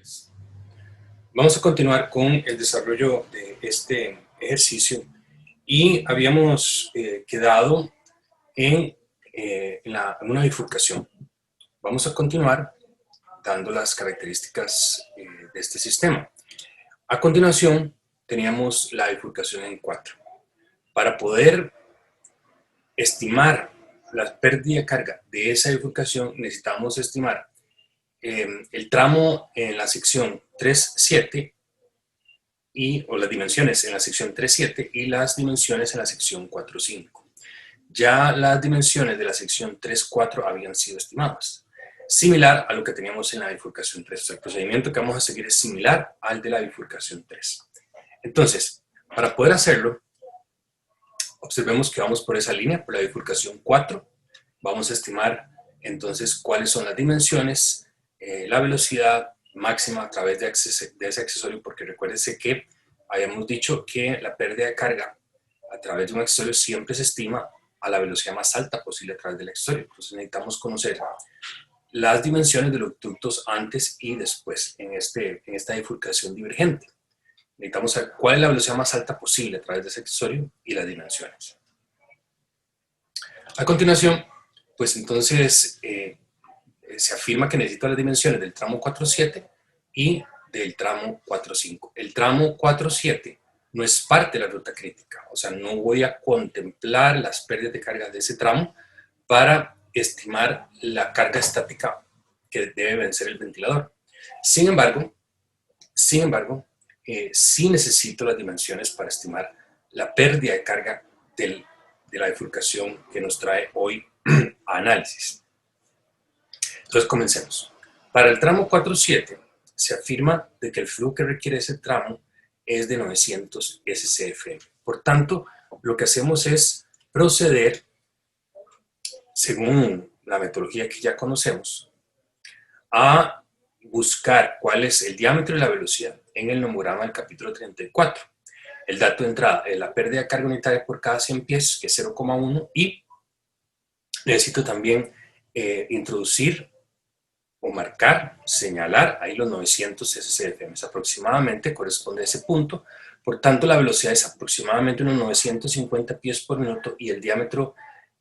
dimensiones. Vamos a continuar con el desarrollo de este ejercicio y habíamos quedado en una bifurcación. Vamos a continuar dando las características de este sistema. A continuación teníamos la bifurcación en 4. Para poder estimar la pérdida de carga de esa bifurcación necesitamos estimar el tramo en la sección 3.7 o las dimensiones en la sección 3.7 y las dimensiones en la sección 4.5. Ya las dimensiones de la sección 3.4 habían sido estimadas, similar a lo que teníamos en la bifurcación 3. O sea, el procedimiento que vamos a seguir es similar al de la bifurcación 3. Entonces, para poder hacerlo, observemos que vamos por esa línea, por la bifurcación 4. Vamos a estimar entonces cuáles son las dimensiones, la velocidad máxima a través de ese accesorio, porque recuérdense que habíamos dicho que la pérdida de carga a través de un accesorio siempre se estima a la velocidad más alta posible a través del accesorio. Entonces necesitamos conocer las dimensiones de los ductos antes y después en esta bifurcación divergente. Necesitamos saber cuál es la velocidad más alta posible a través de ese accesorio y las dimensiones. A continuación, pues entonces se afirma que necesito las dimensiones del tramo 4.7 y del tramo 4.5. El tramo 4.7 no es parte de la ruta crítica, o sea, no voy a contemplar las pérdidas de carga de ese tramo para estimar la carga estática que debe vencer el ventilador. Sin embargo, sí necesito las dimensiones para estimar la pérdida de carga de la bifurcación que nos trae hoy a análisis. Entonces comencemos. Para el tramo 4.7 se afirma de que el flujo que requiere ese tramo es de 900 SCFM. Por tanto, lo que hacemos es proceder, según la metodología que ya conocemos, a buscar cuál es el diámetro y la velocidad en el nomograma del capítulo 34. El dato de entrada es la pérdida de carga unitaria por cada 100 pies, que es 0,1, y necesito también introducir o marcar, señalar ahí los 900 SCFM. Aproximadamente corresponde a ese punto. Por tanto, la velocidad es aproximadamente unos 950 pies por minuto y el diámetro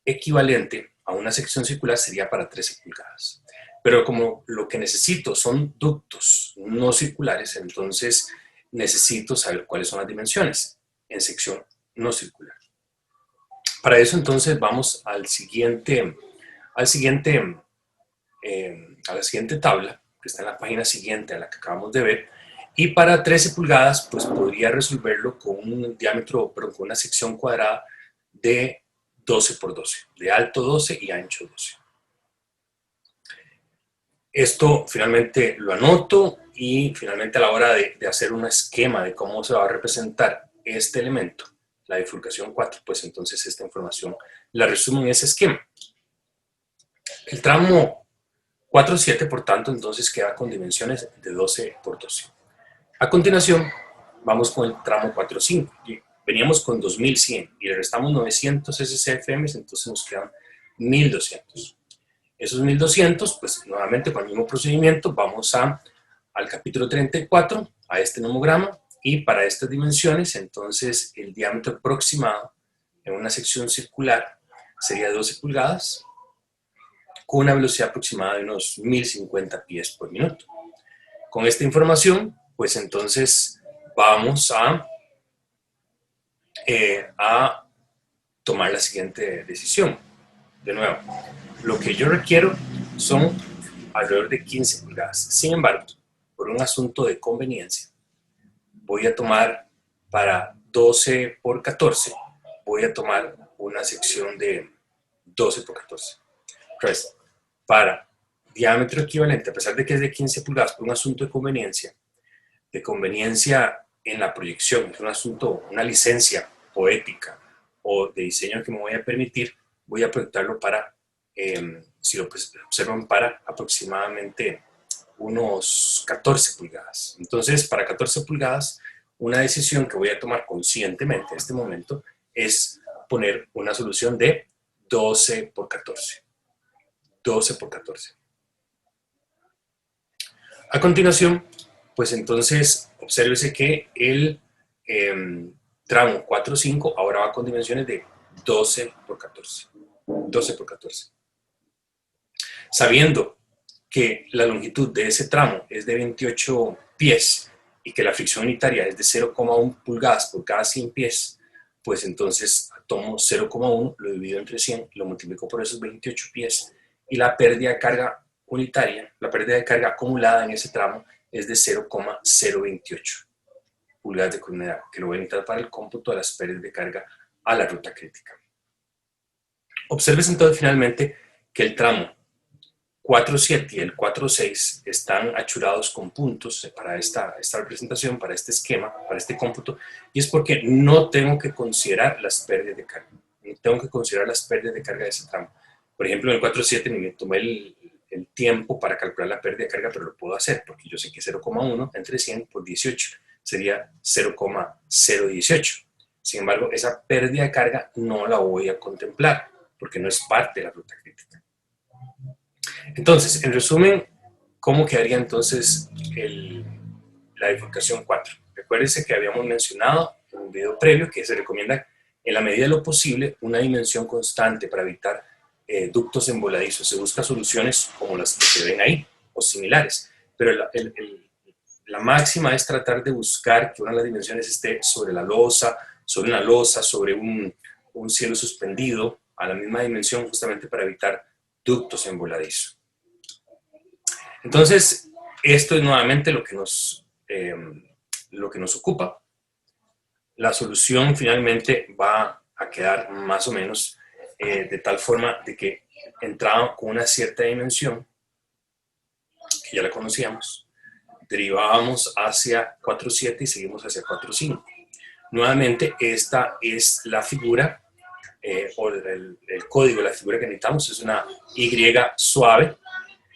equivalente a una sección circular sería para 13 pulgadas. Pero como lo que necesito son ductos no circulares, entonces necesito saber cuáles son las dimensiones en sección no circular. Para eso entonces vamos a la siguiente tabla, que está en la página siguiente a la que acabamos de ver, y para 13 pulgadas pues podría resolverlo con un diámetro, perdón, con una sección cuadrada de 12 por 12, de alto 12 y ancho 12. Esto finalmente lo anoto y finalmente a la hora de hacer un esquema de cómo se va a representar este elemento, la bifurcación 4, pues entonces esta información la resumo en ese esquema. El tramo 4.7, por tanto, entonces queda con dimensiones de 12 por 12. A continuación, vamos con el tramo 4.5. Veníamos con 2100 y le restamos 900 SCFM, entonces nos quedan 1200. Esos 1200, pues nuevamente con el mismo procedimiento, vamos al capítulo 34, a este nomograma, y para estas dimensiones, entonces el diámetro aproximado en una sección circular sería 12 pulgadas, con una velocidad aproximada de unos 1050 pies por minuto. Con esta información, pues entonces vamos a tomar la siguiente decisión. De nuevo, lo que yo requiero son alrededor de 15 pulgadas. Sin embargo, por un asunto de conveniencia, voy a tomar para 12 por 14, voy a tomar una sección de 12 por 14. Entonces, para diámetro equivalente, a pesar de que es de 15 pulgadas, por un asunto de conveniencia en la proyección, es un asunto, una licencia poética o de diseño que me voy a permitir, voy a proyectarlo para, si lo observan, para aproximadamente unos 14 pulgadas. Entonces, para 14 pulgadas, una decisión que voy a tomar conscientemente en este momento es poner una solución de 12 por 14. 12 por 14. A continuación, pues entonces obsérvese que el tramo 4-5 ahora va con dimensiones de 12 por 14. 12 por 14. Sabiendo que la longitud de ese tramo es de 28 pies y que la fricción unitaria es de 0,1 pulgadas por cada 100 pies, pues entonces tomo 0,1, lo divido entre 100 y lo multiplico por esos 28 pies y la pérdida de carga unitaria, la pérdida de carga acumulada en ese tramo es de 0,028 pulgadas de columna, que lo voy a necesitar para el cómputo de las pérdidas de carga a la ruta crítica. Observes entonces finalmente que el tramo 4.7 y el 4.6 están achurados con puntos para esta representación, para este esquema, para este cómputo, y es porque no tengo que considerar las pérdidas de carga. No tengo que considerar las pérdidas de carga de ese tramo. Por ejemplo, en el 4.7 me tomé el tiempo para calcular la pérdida de carga, pero lo puedo hacer porque yo sé que 0,1 entre 100 por 18 sería 0,018. Sin embargo, esa pérdida de carga no la voy a contemplar porque no es parte de la ruta crítica. Entonces, en resumen, ¿cómo quedaría entonces la bifurcación 4? Recuérdense que habíamos mencionado en un video previo que se recomienda, en la medida de lo posible, una dimensión constante para evitar ductos emboladizos. Se busca soluciones como las que se ven ahí, o similares, pero la máxima es tratar de buscar que una de las dimensiones esté sobre la losa, sobre una losa, sobre un cielo suspendido, a la misma dimensión, justamente para evitar ductos emboladizos. Entonces, esto es nuevamente lo que nos ocupa. La solución finalmente va a quedar más o menos de tal forma de que entraba con una cierta dimensión, que ya la conocíamos, derivábamos hacia 4.7 y seguimos hacia 4.5. Nuevamente, esta es la figura, o el código de la figura que necesitamos, es una Y suave,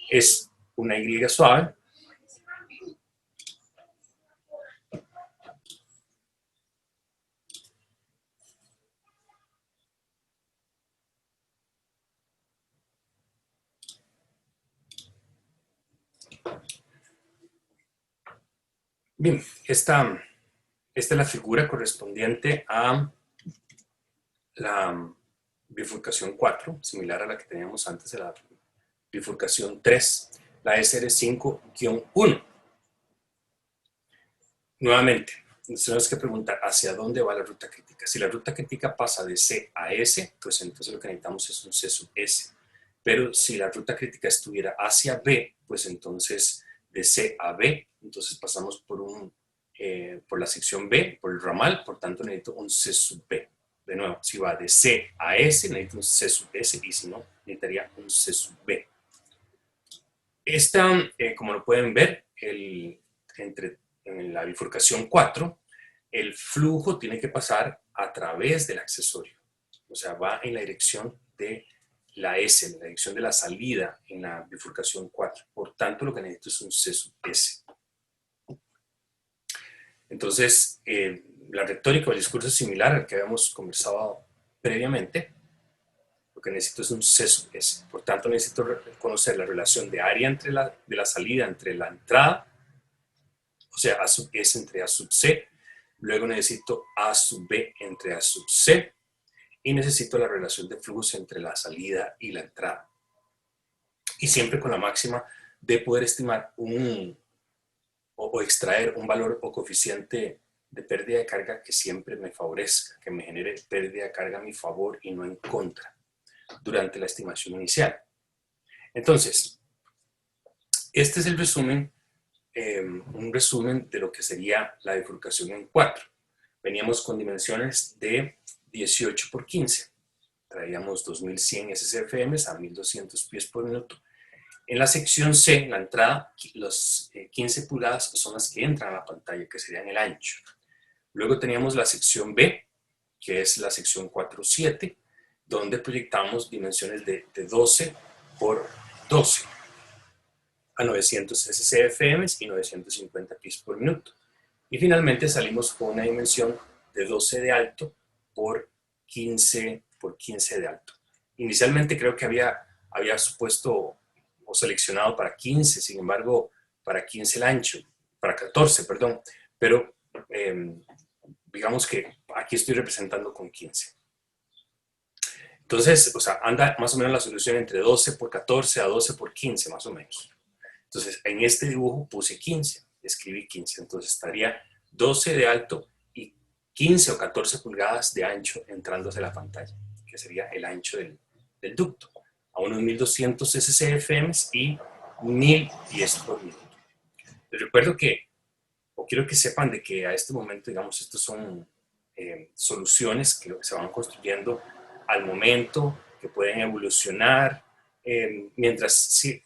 es una Y suave. Bien, esta es la figura correspondiente a la bifurcación 4, similar a la que teníamos antes de la bifurcación 3, la SR5-1. Nuevamente, nos tenemos que preguntar hacia dónde va la ruta crítica. Si la ruta crítica pasa de C a S, pues entonces lo que necesitamos es un C sub S. Pero si la ruta crítica estuviera hacia B, pues entonces de C a B, entonces pasamos por la sección B, por el ramal, por tanto necesito un C sub B. De nuevo, si va de C a S, necesito un C sub S, y si no, necesitaría un C sub B. Esta, como lo pueden ver, en la bifurcación 4, el flujo tiene que pasar a través del accesorio. O sea, va en la dirección de la S, en la dirección de la salida en la bifurcación 4. Por tanto, lo que necesito es un C sub S. Entonces, la retórica o el discurso es similar al que habíamos conversado previamente. Lo que necesito es un C sub S. Por tanto, necesito conocer la relación de área de la salida entre la entrada, o sea, A sub S entre A sub C. Luego necesito A sub B entre A sub C. Y necesito la relación de flujos entre la salida y la entrada. Y siempre con la máxima de poder estimar o extraer un valor o coeficiente de pérdida de carga que siempre me favorezca, que me genere pérdida de carga a mi favor y no en contra durante la estimación inicial. Entonces, este es el resumen, un resumen de lo que sería la bifurcación en 4. Veníamos con dimensiones de 18 por 15. Traíamos 2100 SCFM a 1200 pies por minuto. En la sección C, la entrada, los 15 pulgadas son las que entran a la pantalla, que serían el ancho. Luego teníamos la sección B, que es la sección 4.7, donde proyectamos dimensiones de 12 por 12 a 900 SCFM y 950 pies por minuto. Y finalmente salimos con una dimensión de 12 de alto por 15 de alto. Inicialmente creo que había supuesto o seleccionado para 15, sin embargo, para 15 el ancho para 14, perdón, pero digamos que aquí estoy representando con 15. Entonces, o sea, anda más o menos la solución entre 12 por 14 a 12 por 15, más o menos. Entonces, en este dibujo puse 15, escribí 15, entonces estaría 12 de alto y 15 o 14 pulgadas de ancho entrando hacia la pantalla, que sería el ancho del ducto, a unos 1200 SCFM y 1010 por minuto. Les recuerdo que, o quiero que sepan de que a este momento, digamos, estos son soluciones que se van construyendo al momento, que pueden evolucionar. Mientras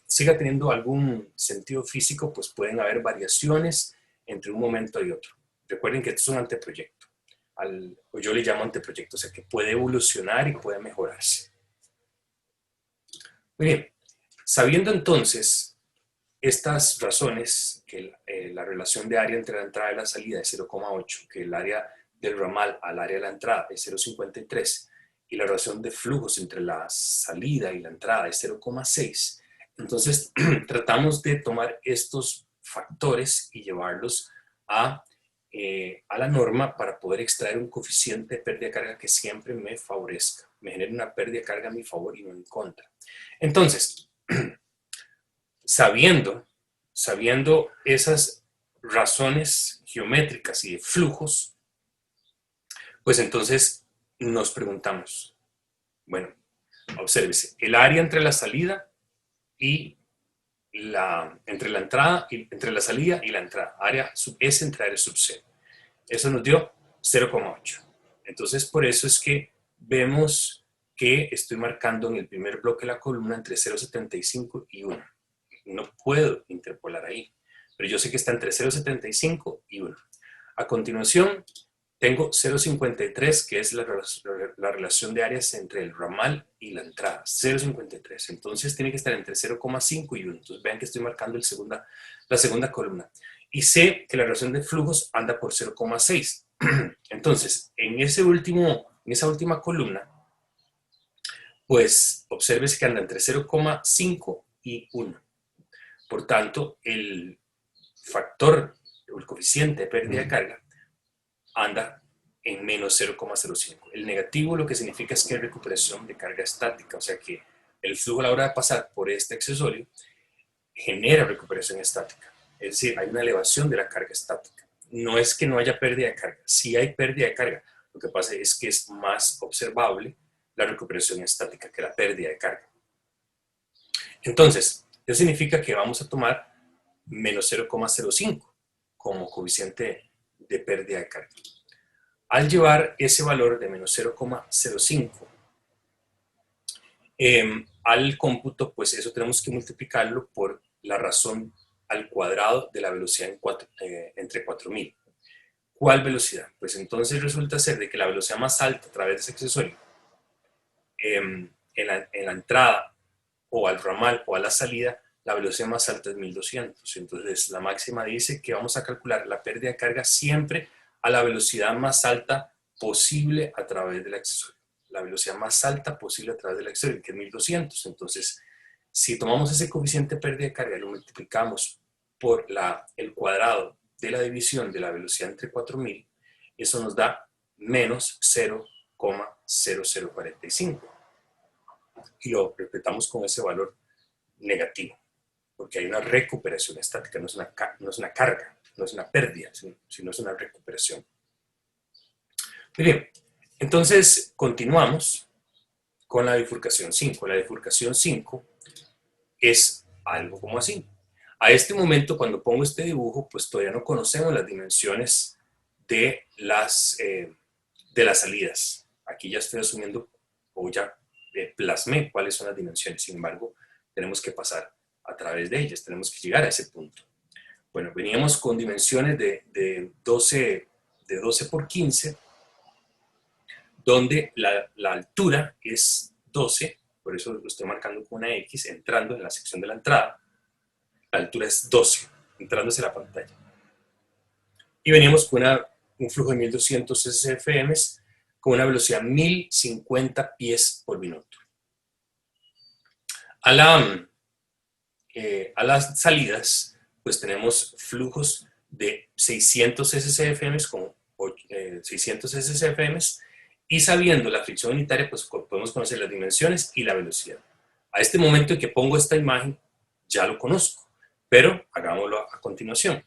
siga teniendo algún sentido físico, pues pueden haber variaciones entre un momento y otro. Recuerden que esto es un anteproyecto, o yo le llamo anteproyecto, o sea que puede evolucionar y puede mejorarse. Muy bien, sabiendo entonces estas razones, que la relación de área entre la entrada y la salida es 0,8, que el área del ramal al área de la entrada es 0,53 y la relación de flujos entre la salida y la entrada es 0,6, entonces tratamos de tomar estos factores y llevarlos a la norma para poder extraer un coeficiente de pérdida de carga que siempre me favorezca, me genere una pérdida de carga a mi favor y no en contra. Entonces, sabiendo esas razones geométricas y de flujos, pues entonces nos preguntamos, bueno, obsérvese, el área entre la salida y entre la entrada, entre la salida y la entrada, área sub S entre área sub C. Eso nos dio 0,8. Entonces, por eso es que vemos que estoy marcando en el primer bloque de la columna entre 0,75 y 1. No puedo interpolar ahí, pero yo sé que está entre 0,75 y 1. A continuación, tengo 0,53, que es la relación de áreas entre el ramal y la entrada, 0,53. Entonces tiene que estar entre 0,5 y 1. Entonces vean que estoy marcando la segunda columna. Y sé que la relación de flujos anda por 0,6. Entonces, en esa última columna, pues observes que anda entre 0,5 y 1. Por tanto, el factor o el coeficiente de pérdida de carga anda en menos 0,05. El negativo lo que significa es que hay recuperación de carga estática, o sea que el flujo a la hora de pasar por este accesorio genera recuperación estática. Es decir, hay una elevación de la carga estática. No es que no haya pérdida de carga, sí hay pérdida de carga. Lo que pasa es que es más observable la recuperación estática que la pérdida de carga. Entonces, eso significa que vamos a tomar menos 0,05 como coeficiente de pérdida de carga. Al llevar ese valor de menos 0,05 al cómputo, pues eso tenemos que multiplicarlo por la razón al cuadrado de la velocidad entre 4000. ¿Cuál velocidad? Pues entonces resulta ser de que la velocidad más alta a través de ese accesorio en la entrada o al ramal o a la salida, la velocidad más alta es 1200. Entonces la máxima dice que vamos a calcular la pérdida de carga siempre a la velocidad más alta posible a través del accesorio. La velocidad más alta posible a través del accesorio, que es 1200. Entonces, si tomamos ese coeficiente de pérdida de carga y lo multiplicamos por el cuadrado de la división de la velocidad entre 4000, eso nos da menos 0,0045. Y lo repetamos con ese valor negativo, porque hay una recuperación estática, no es una carga, no es una pérdida, sino es una recuperación. Muy bien, entonces continuamos con la bifurcación 5. La bifurcación 5 es algo como así. A este momento, cuando pongo este dibujo, pues todavía no conocemos las dimensiones de las salidas. Aquí ya estoy asumiendo, o ya plasmé cuáles son las dimensiones. Sin embargo, tenemos que pasar a través de ellas, tenemos que llegar a ese punto. Bueno, veníamos con dimensiones de 12 por 15, donde la altura es 12, por eso lo estoy marcando con una X, entrando en la sección de la entrada. La altura es 12, entrando hacia la pantalla. Y veníamos con un flujo de 1200 SCFM con una velocidad 1050 pies por minuto. A las salidas, pues tenemos flujos de 600 SCFM con 600 SCFM, y sabiendo la fricción unitaria, pues podemos conocer las dimensiones y la velocidad. A este momento en que pongo esta imagen, ya lo conozco, pero hagámoslo a continuación.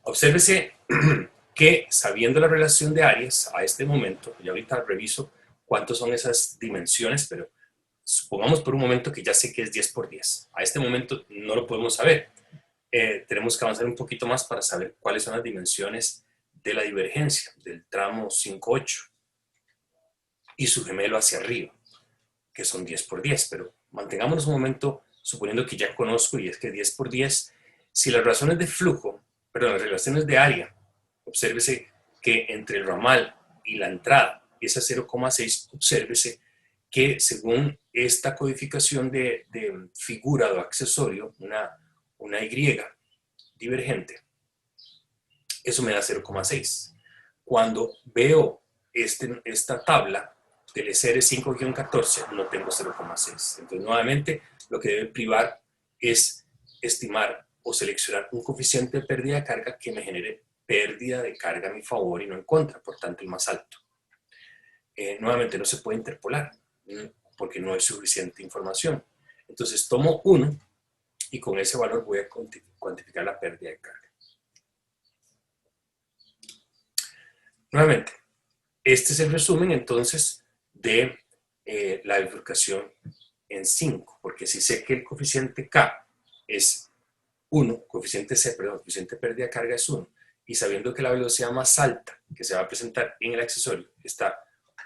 Obsérvese que sabiendo la relación de áreas a este momento, y ahorita reviso cuántas son esas dimensiones, pero supongamos por un momento que ya sé que es 10 por 10. A este momento no lo podemos saber. Tenemos que avanzar un poquito más para saber cuáles son las dimensiones de la divergencia del tramo 5,8 y su gemelo hacia arriba, que son 10 por 10, pero mantengámonos un momento suponiendo que ya conozco y es que 10 por 10, si las razones de flujo, perdón, las relaciones de área, obsérvese que entre el ramal y la entrada es a 0,6, obsérvese que según esta codificación de figura o accesorio, una Y divergente, eso me da 0,6. Cuando veo esta tabla del SR5-14, no tengo 0,6. Entonces, nuevamente, lo que debe privar es estimar o seleccionar un coeficiente de pérdida de carga que me genere pérdida de carga a mi favor y no en contra, por tanto, el más alto. Nuevamente, no se puede interpolar porque no hay suficiente información. Entonces, tomo 1 y con ese valor voy a cuantificar la pérdida de carga. Nuevamente, este es el resumen entonces de la bifurcación en 5, porque si sé que el coeficiente K es 1, coeficiente de pérdida de carga es 1, y sabiendo que la velocidad más alta que se va a presentar en el accesorio está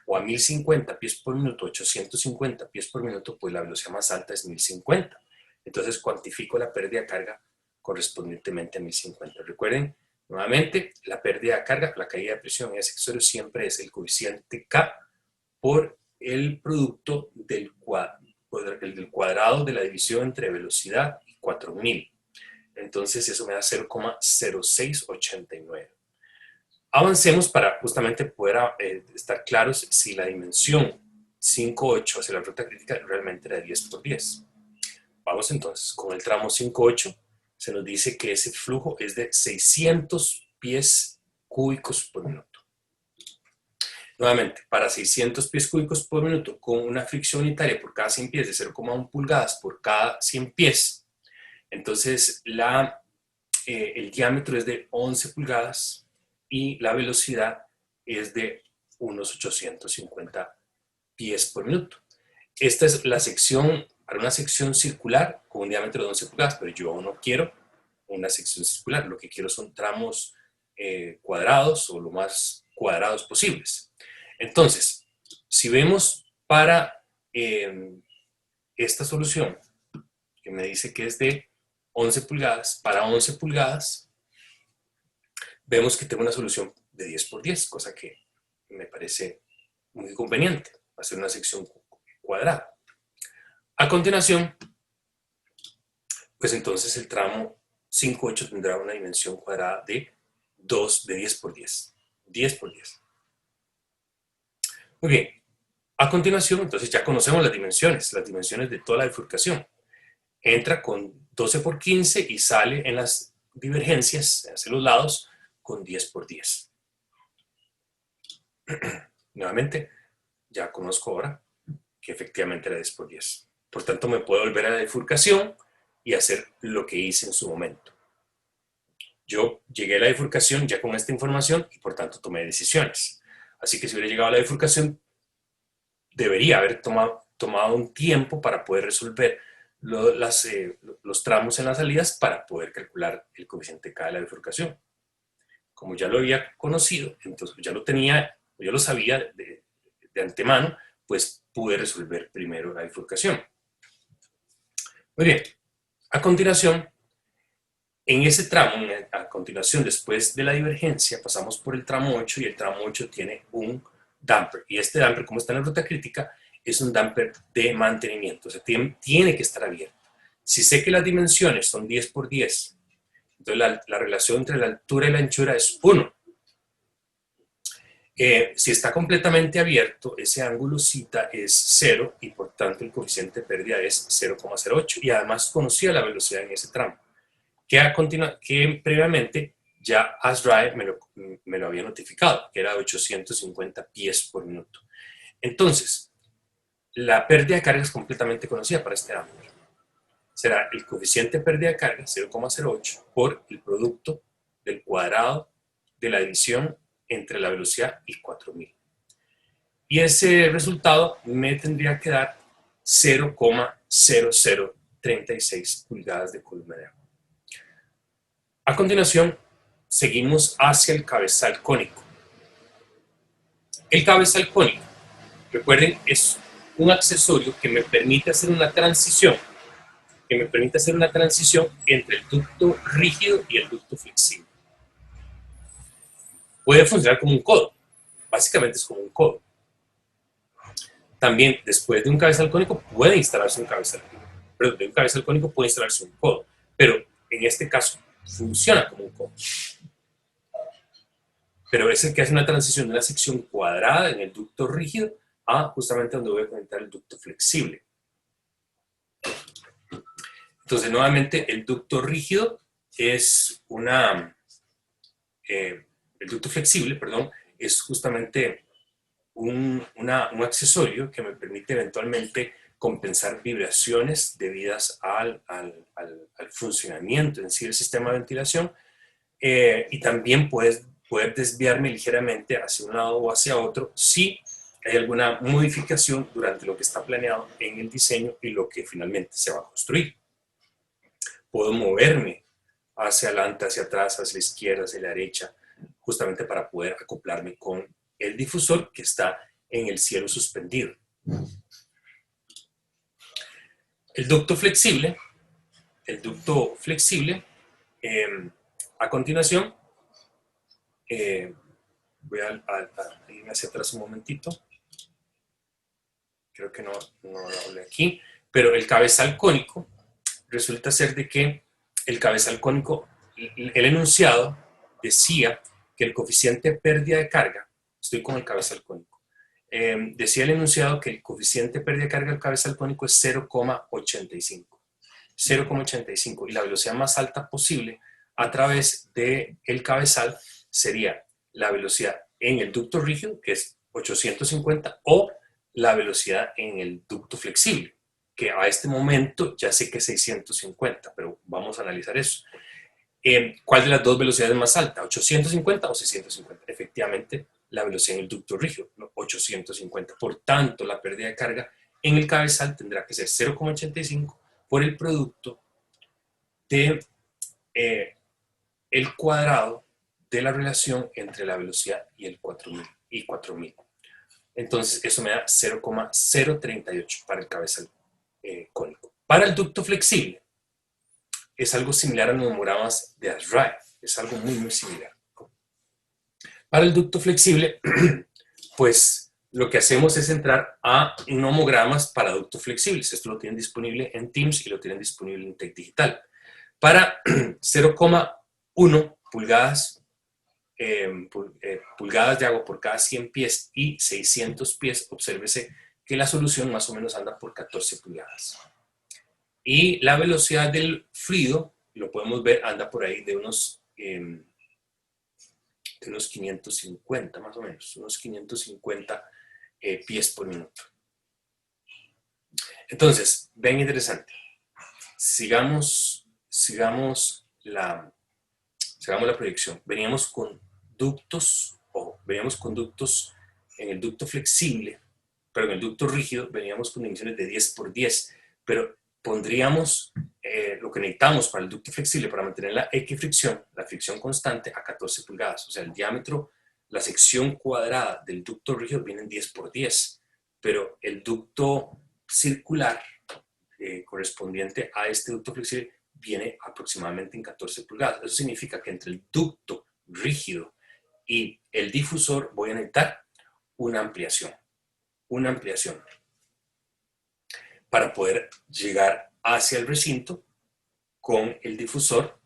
o a 1050 pies por minuto, 850 pies por minuto, pues la velocidad más alta es 1050. Entonces cuantifico la pérdida de carga correspondientemente a 1050. Recuerden, nuevamente, la pérdida de carga, la caída de presión en ese accesorio siempre es el coeficiente K por el producto del cuadrado de la división entre velocidad y 4000. Entonces eso me da 0,0689. Avancemos para justamente poder estar claros si la dimensión 5,8 hacia la ruta crítica realmente era de 10 por 10. Vamos entonces, con el tramo 5,8 se nos dice que ese flujo es de 600 pies cúbicos por minuto. Nuevamente, para 600 pies cúbicos por minuto con una fricción unitaria por cada 100 pies de 0,1 pulgadas por cada 100 pies, entonces el diámetro es de 11 pulgadas y la velocidad es de unos 850 pies por minuto. Esta es la sección, para una sección circular con un diámetro de 11 pulgadas, pero yo no quiero una sección circular, lo que quiero son tramos cuadrados o lo más cuadrados posibles. Entonces, si vemos para esta solución, que me dice que es de 11 pulgadas, para 11 pulgadas, vemos que tengo una solución de 10 por 10, cosa que me parece muy conveniente, hacer una sección cuadrada. A continuación, pues entonces el tramo 5,8 tendrá una dimensión cuadrada de 10 por 10. 10 por 10. Muy bien. A continuación, entonces ya conocemos las dimensiones de toda la bifurcación. Entra con 12 por 15 y sale en las divergencias, hacia los lados, con 10 por 10. Nuevamente, ya conozco ahora que efectivamente era 10 por 10. Por tanto, me puedo volver a la bifurcación y hacer lo que hice en su momento. Yo llegué a la bifurcación ya con esta información y por tanto tomé decisiones. Así que si hubiera llegado a la bifurcación, debería haber tomado un tiempo para poder resolver los tramos en las salidas para poder calcular el coeficiente K de la bifurcación. Como ya lo había conocido, entonces ya lo tenía, yo lo sabía de antemano, pues pude resolver primero la bifurcación. Muy bien, a continuación, en ese tramo, a continuación, después de la divergencia, pasamos por el tramo 8 y el tramo 8 tiene un damper. Y este damper, como está en la ruta crítica, es un damper de mantenimiento, o sea, tiene que estar abierto. Si sé que las dimensiones son 10 por 10, entonces la relación entre la altura y la anchura es 1. Si está completamente abierto, ese ángulo cita es 0 y por tanto el coeficiente de pérdida es 0,08 y además conocía la velocidad en ese tramo, que previamente ya ASDRAE me lo había notificado, que era de 850 pies por minuto. Entonces, la pérdida de carga es completamente conocida para este diámetro. Será el coeficiente de pérdida de carga, 0,08, por el producto del cuadrado de la división entre la velocidad y 4000. Y ese resultado me tendría que dar 0,0036 pulgadas de columna de agua. A continuación, seguimos hacia el cabezal cónico. El cabezal cónico, recuerden, es un accesorio que me permite hacer una transición, entre el ducto rígido y el ducto flexible. Puede funcionar como un codo, básicamente es como un codo. También, después de un cabezal cónico, puede instalarse un cabezal cónico. Pero de un cabezal cónico puede instalarse un codo. Pero en este caso, funciona como un codo. Pero es el que hace una transición de una sección cuadrada en el ducto rígido a justamente donde voy a conectar el ducto flexible. Entonces, nuevamente, el ducto rígido es el ducto flexible, perdón, es justamente un accesorio que me permite eventualmente compensar vibraciones debidas al funcionamiento en sí del sistema de ventilación, y también poder desviarme ligeramente hacia un lado o hacia otro si hay alguna modificación durante lo que está planeado en el diseño y lo que finalmente se va a construir. Puedo moverme hacia adelante, hacia atrás, hacia la izquierda, hacia la derecha, justamente para poder acoplarme con el difusor que está en el cielo suspendido. El ducto flexible, a continuación, voy a irme hacia atrás un momentito. Creo que no lo hablé aquí, pero el cabezal cónico resulta ser de que el cabezal cónico, el enunciado decía que el coeficiente de pérdida de carga, estoy con el cabezal cónico, decía el enunciado que el coeficiente de pérdida de carga del cabezal cónico es 0,85 y la velocidad más alta posible a través del cabezal sería la velocidad en el ducto rígido, que es 850, o la velocidad en el ducto flexible, que a este momento ya sé que es 650, pero vamos a analizar eso. ¿Cuál de las dos velocidades es más alta? ¿850 o 650? Efectivamente, la velocidad en el ducto rígido, 850. Por tanto, la pérdida de carga en el cabezal tendrá que ser 0,85 por el producto de el cuadrado de la relación entre la velocidad y el 4000. Entonces, eso me da 0,038 para el cabezal cónico. Para el ducto flexible, es algo similar a los nomogramas de ASDRAE. Es algo muy, muy similar. Para el ducto flexible, pues lo que hacemos es entrar a nomogramas para ductos flexibles. Esto lo tienen disponible en Teams y lo tienen disponible en Tech Digital. Para 0,1 pulgadas, pulgadas de agua por cada 100 pies y 600 pies, obsérvese que la solución más o menos anda por 14 pulgadas. Y la velocidad del fluido, lo podemos ver, anda por ahí de unos 550 más o menos, unos 550 pies por minuto. Entonces, ven interesante. Sigamos la proyección. Veníamos con ductos en el ducto flexible, pero en el ducto rígido veníamos con dimensiones de 10 por 10, pero pondríamos lo que necesitamos para el ducto flexible para mantener la equifricción, la fricción constante, a 14 pulgadas. O sea, el diámetro, la sección cuadrada del ducto rígido viene en 10 por 10, pero el ducto circular correspondiente a este ducto flexible viene aproximadamente en 14 pulgadas. Eso significa que entre el ducto rígido y el difusor voy a necesitar una ampliación para poder llegar hacia el recinto con el difusor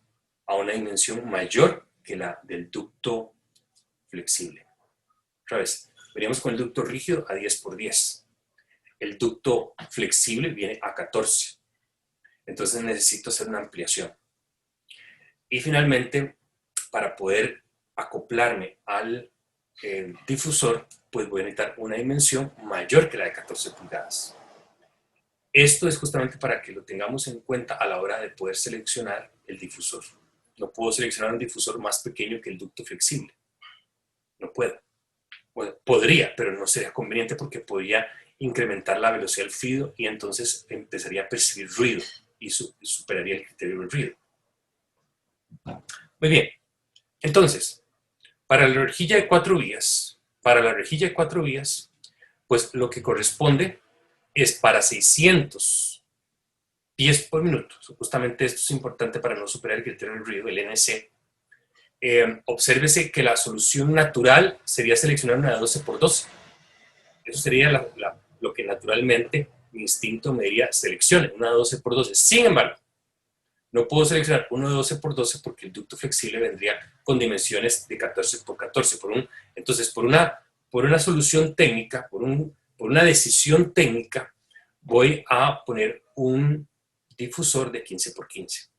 a una dimensión mayor que la del ducto flexible. Otra vez, veníamos con el ducto rígido a 10 por 10. El ducto flexible viene a 14. Entonces necesito hacer una ampliación. Y finalmente, para poder acoplarme al difusor, pues voy a necesitar una dimensión mayor que la de 14 pulgadas. Esto es justamente para que lo tengamos en cuenta a la hora de poder seleccionar el difusor. No puedo seleccionar un difusor más pequeño que el ducto flexible. No puedo. Bueno, podría, pero no sería conveniente porque podría incrementar la velocidad del fluido y entonces empezaría a percibir ruido y superaría el criterio del ruido. Muy bien. Entonces, para la rejilla de 4 vías, pues lo que corresponde es para 600 pies por minuto. Justamente esto es importante para no superar el criterio del ruido, el NC. Obsérvese que la solución natural sería seleccionar una de 12 por 12. Eso sería lo que naturalmente mi instinto me diría seleccione, una de 12 por 12. Sin embargo, no puedo seleccionar uno de 12 por 12 porque el ducto flexible vendría con dimensiones de 14 por 14. Entonces, por una solución técnica, por una decisión técnica, voy a poner un difusor de 15 por 15.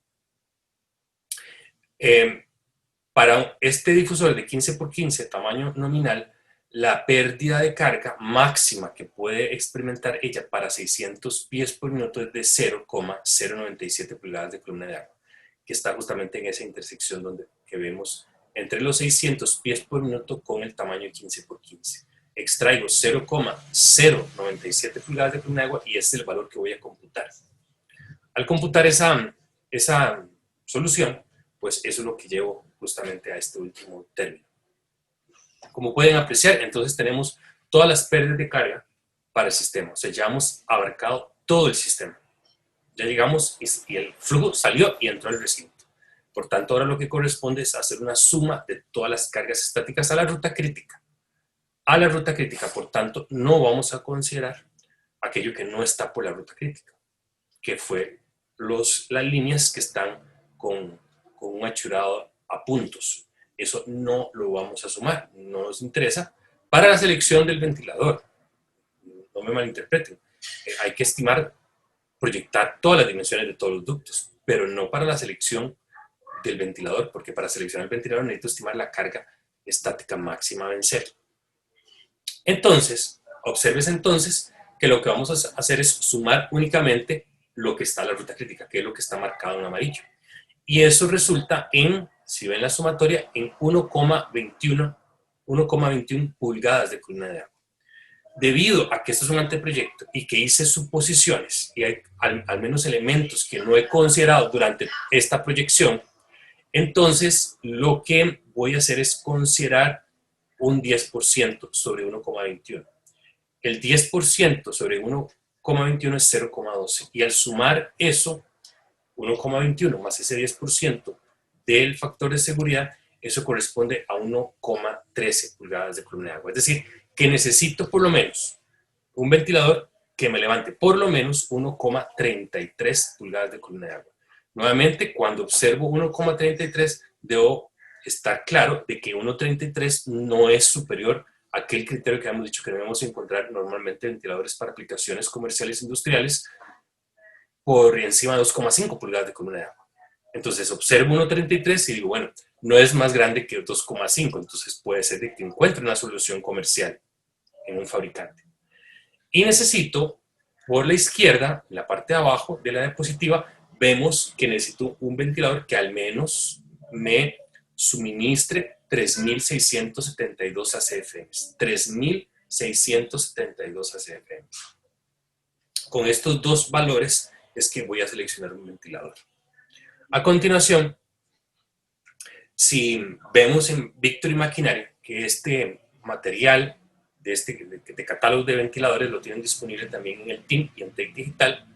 Para este difusor de 15 por 15, tamaño nominal, la pérdida de carga máxima que puede experimentar ella para 600 pies por minuto es de 0,097 pulgadas de columna de agua, que está justamente en esa intersección que vemos entre los 600 pies por minuto con el tamaño de 15 por 15. Extraigo 0,097 pulgadas de columna de agua y este es el valor que voy a computar. Al computar esa solución, pues eso es lo que llevo justamente a este último término. Como pueden apreciar, entonces tenemos todas las pérdidas de carga para el sistema. O sea, ya hemos abarcado todo el sistema. Ya llegamos y el flujo salió y entró al recinto. Por tanto, ahora lo que corresponde es hacer una suma de todas las cargas estáticas a la ruta crítica. A la ruta crítica, por tanto, no vamos a considerar aquello que no está por la ruta crítica, que fue las líneas que están con un achurado a puntos. Eso no lo vamos a sumar, no nos interesa para la selección del ventilador. No me malinterpreten. Hay que estimar, proyectar todas las dimensiones de todos los ductos, pero no para la selección del ventilador, porque para seleccionar el ventilador necesito estimar la carga estática máxima a vencer. Entonces, observes entonces que lo que vamos a hacer es sumar únicamente lo que está en la ruta crítica, que es lo que está marcado en amarillo. Y eso resulta en, si ven la sumatoria, en 1,21 pulgadas de columna de agua. Debido a que esto es un anteproyecto y que hice suposiciones y hay al menos elementos que no he considerado durante esta proyección, entonces lo que voy a hacer es considerar un 10% sobre 1,21. El 10% sobre 1,21 es 0,12 y al sumar eso, 1,21 más ese 10% del factor de seguridad, eso corresponde a 1,13 pulgadas de columna de agua. Es decir, que necesito por lo menos un ventilador que me levante por lo menos 1,33 pulgadas de columna de agua. Nuevamente, cuando observo 1,33, debo estar claro de que 1,33 no es superior a aquel criterio que hemos dicho que debemos encontrar normalmente ventiladores para aplicaciones comerciales e industriales por encima de 2,5 pulgadas de columna de agua. Entonces observo 1,33 y digo, bueno, no es más grande que 2,5, entonces puede ser de que encuentre una solución comercial en un fabricante. Y necesito, por la izquierda, en la parte de abajo de la diapositiva, vemos que necesito un ventilador que al menos me suministre 3.672 ACFM. 3.672 ACFM. Con estos dos valores es que voy a seleccionar un ventilador. A continuación, si vemos en Victory Maquinaria que este material de catálogo de ventiladores lo tienen disponible también en el TIM y en Tech Digital,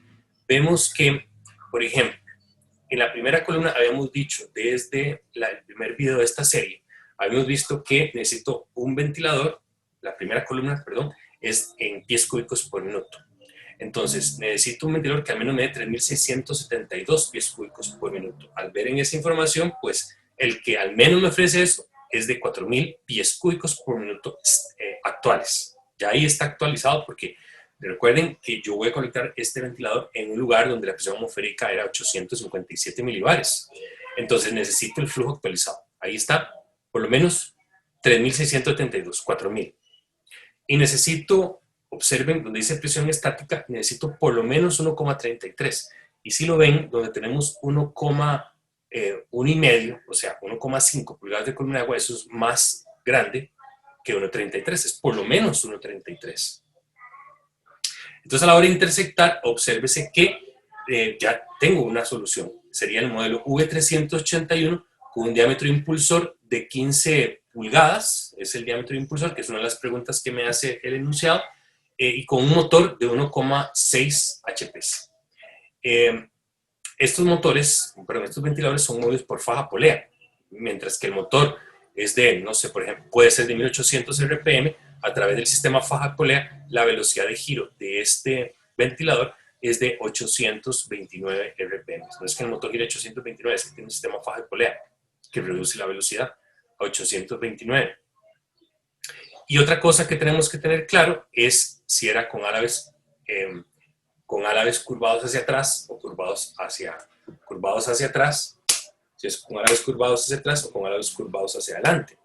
vemos que, por ejemplo, en la primera columna habíamos dicho, desde el primer video de esta serie, habíamos visto que necesito un ventilador, la primera columna, perdón, es en pies cúbicos por minuto. Entonces, necesito un ventilador que al menos me dé 3.672 pies cúbicos por minuto. Al ver en esa información, pues el que al menos me ofrece eso es de 4.000 pies cúbicos por minuto actuales. Ya ahí está actualizado porque recuerden que yo voy a conectar este ventilador en un lugar donde la presión atmosférica era 857 milibares. Entonces necesito el flujo actualizado. Ahí está, por lo menos 3.672, 4.000. Y necesito, observen, donde dice presión estática, necesito por lo menos 1,33. Y si lo ven, donde tenemos 1,5, o sea, 1,5 pulgadas de columna de agua, eso es más grande que 1,33, es por lo menos 1,33. Entonces, a la hora de intersectar, obsérvese que ya tengo una solución. Sería el modelo V381 con un diámetro impulsor de 15 pulgadas, es el diámetro impulsor, que es una de las preguntas que me hace el enunciado, y con un motor de 1,6 HPs. Estos ventiladores son movidos por faja polea, mientras que el motor es de, no sé, por ejemplo, puede ser de 1800 RPM. A través del sistema faja polea, la velocidad de giro de este ventilador es de 829 RPM. No es que el motor gire 829, es que tiene un sistema faja polea que reduce la velocidad a 829. Y otra cosa que tenemos que tener claro es si era con álabes curvados hacia atrás o curvados hacia atrás, si es con álabes curvados hacia atrás o con álabes curvados hacia adelante.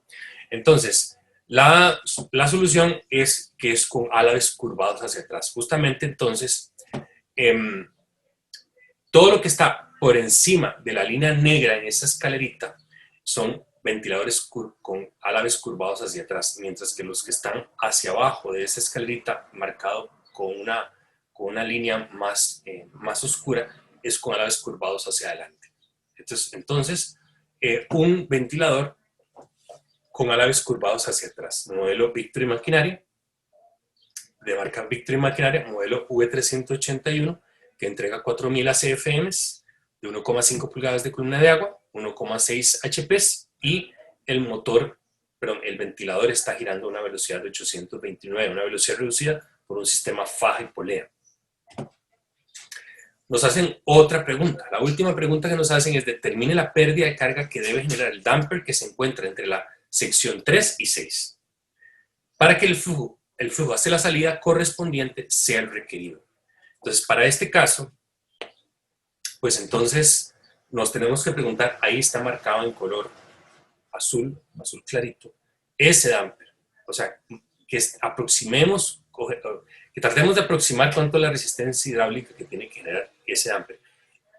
Entonces, la solución es que es con álabes curvados hacia atrás. Justamente entonces, todo lo que está por encima de la línea negra en esa escalerita son ventiladores con álabes curvados hacia atrás, mientras que los que están hacia abajo de esa escalerita, marcado con una línea más oscura, es con álabes curvados hacia adelante. Entonces, un ventilador con álabes curvados hacia atrás, modelo Victory Maquinaria, de marca Victory Maquinaria, modelo V381, que entrega 4.000 ACFMs, de 1,5 pulgadas de columna de agua, 1,6 HPs, y el ventilador está girando a una velocidad de 829, una velocidad reducida por un sistema faja y polea. Nos hacen otra pregunta. La última pregunta que nos hacen es: determine la pérdida de carga que debe generar el damper que se encuentra entre la sección 3 y 6 para que el flujo hacia la salida correspondiente sea el requerido. Entonces, para este caso, pues entonces nos tenemos que preguntar, ahí está marcado en color azul clarito, ese damper. O sea, que tratemos de aproximar cuánto es la resistencia hidráulica que tiene que generar ese damper.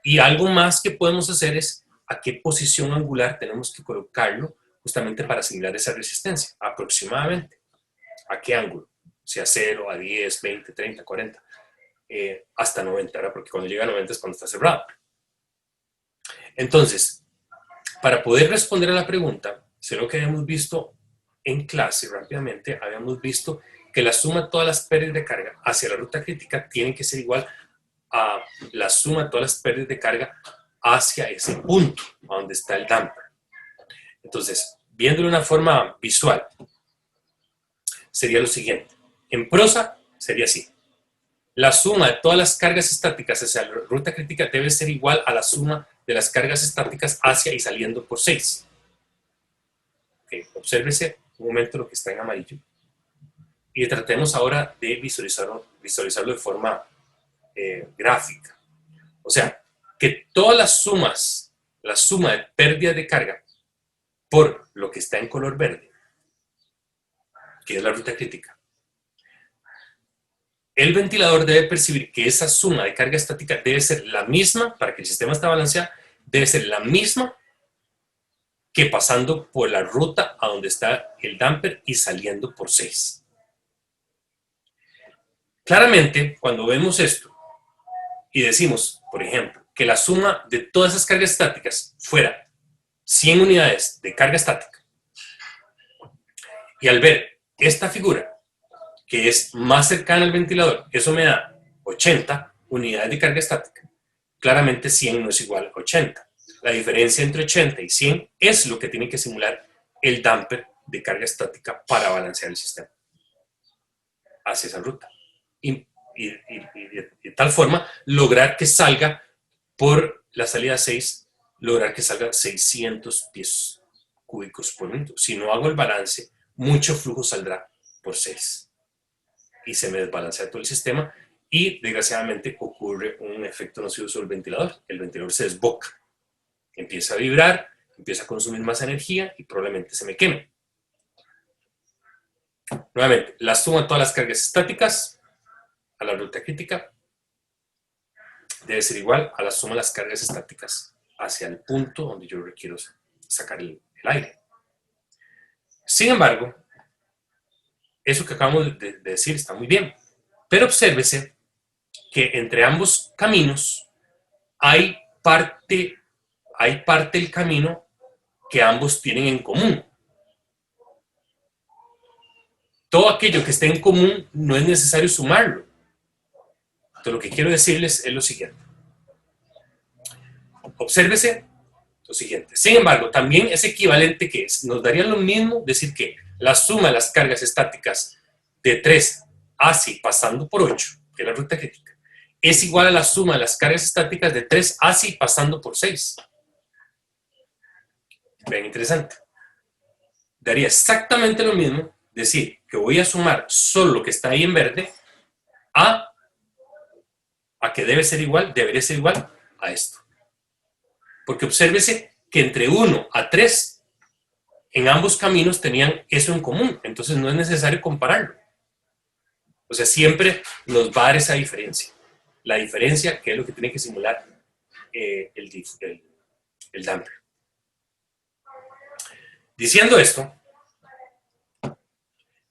Y algo más que podemos hacer es a qué posición angular tenemos que colocarlo justamente para asimilar esa resistencia, aproximadamente. ¿A qué ángulo? Si a 0, a 10, 20, 30, 40, hasta 90, ¿verdad? Porque cuando llega a 90 es cuando está cerrado. Entonces, para poder responder a la pregunta, según lo que habíamos visto en clase rápidamente, habíamos visto que la suma de todas las pérdidas de carga hacia la ruta crítica tiene que ser igual a la suma de todas las pérdidas de carga hacia ese punto, a donde está el damper. Entonces, viéndolo de una forma visual, sería lo siguiente. En prosa, sería así. La suma de todas las cargas estáticas hacia la ruta crítica debe ser igual a la suma de las cargas estáticas hacia y saliendo por 6. Okay, obsérvese un momento lo que está en amarillo. Y tratemos ahora de visualizarlo de forma gráfica. O sea, que todas las sumas, la suma de pérdida de carga por lo que está en color verde, que es la ruta crítica, el ventilador debe percibir que esa suma de carga estática debe ser la misma, para que el sistema esté balanceado, debe ser la misma que pasando por la ruta a donde está el damper y saliendo por 6. Claramente, cuando vemos esto y decimos, por ejemplo, que la suma de todas esas cargas estáticas fuera 100 unidades de carga estática, y al ver esta figura, que es más cercana al ventilador, eso me da 80 unidades de carga estática. Claramente 100 no es igual a 80. La diferencia entre 80 y 100 es lo que tiene que simular el damper de carga estática para balancear el sistema hacia esa ruta. Y de tal forma lograr que salga por la salida 6, lograr que salga 600 pies cúbicos por minuto. Si no hago el balance, mucho flujo saldrá por 6. Y se me desbalancea todo el sistema y desgraciadamente ocurre un efecto nocivo sobre el ventilador se desboca. Empieza a vibrar, empieza a consumir más energía y probablemente se me queme. Nuevamente, la suma de todas las cargas estáticas a la ruta crítica debe ser igual a la suma de las cargas estáticas hacia el punto donde yo requiero sacar el aire. Sin embargo, eso que acabamos de decir está muy bien, pero obsérvese que entre ambos caminos hay parte del camino que ambos tienen en común. Todo aquello que esté en común no es necesario sumarlo. Entonces, lo que quiero decirles es lo siguiente. Obsérvese lo siguiente. Sin embargo, también es equivalente que nos daría lo mismo decir que la suma de las cargas estáticas de 3 así pasando por 8, que es la ruta crítica, es igual a la suma de las cargas estáticas de 3 así pasando por 6. Vean, interesante. Daría exactamente lo mismo decir que voy a sumar solo lo que está ahí en verde a que debería ser igual a esto. Porque obsérvese que entre 1 a 3 en ambos caminos tenían eso en común, entonces no es necesario compararlo. O sea, siempre nos va a dar esa diferencia. La diferencia que es lo que tiene que simular el damper. Diciendo esto,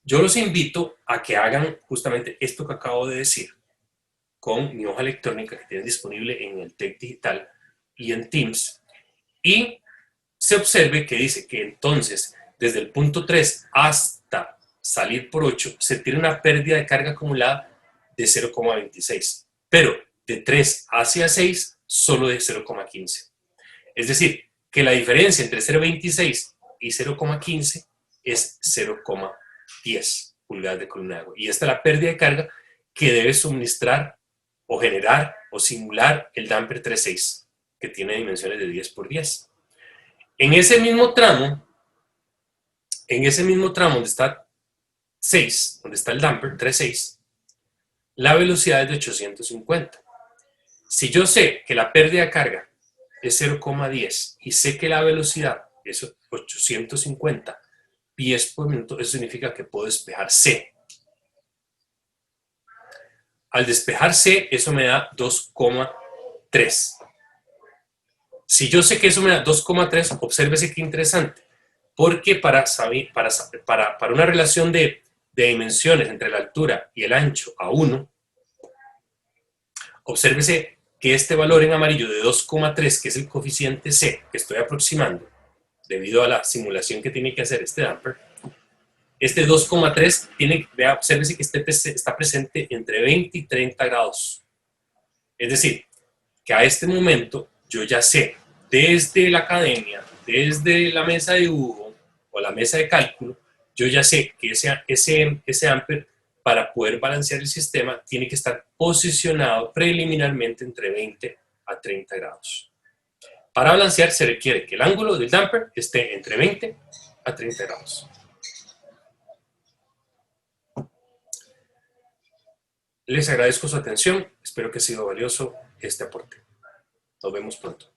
yo los invito a que hagan justamente esto que acabo de decir con mi hoja electrónica que tienen disponible en el TEC Digital y en Teams, y se observe que dice que entonces desde el punto 3 hasta salir por 8 se tiene una pérdida de carga acumulada de 0,26, pero de 3 hacia 6 solo de 0,15. Es decir, que la diferencia entre 0,26 y 0,15 es 0,10 pulgadas de columna de agua. Y esta es la pérdida de carga que debe suministrar o generar o simular el damper 3.6, que tiene dimensiones de 10 por 10. En ese mismo tramo donde está 6, donde está el damper 3.6, la velocidad es de 850. Si yo sé que la pérdida de carga es 0,10 y sé que la velocidad es 850 pies por minuto, eso significa que puedo despejar C. Al despejar C, eso me da 2,3. Si yo sé que eso me da 2,3, obsérvese qué interesante, porque para una relación de dimensiones entre la altura y el ancho a 1, obsérvese que este valor en amarillo de 2,3, que es el coeficiente C que estoy aproximando, debido a la simulación que tiene que hacer este damper, este 2,3 obsérvese que está presente entre 20 y 30 grados. Es decir, que a este momento yo ya sé, desde la academia, desde la mesa de dibujo o la mesa de cálculo, yo ya sé que ese amper, para poder balancear el sistema, tiene que estar posicionado preliminarmente entre 20 a 30 grados. Para balancear se requiere que el ángulo del damper esté entre 20 a 30 grados. Les agradezco su atención, espero que haya sido valioso este aporte. Nos vemos pronto.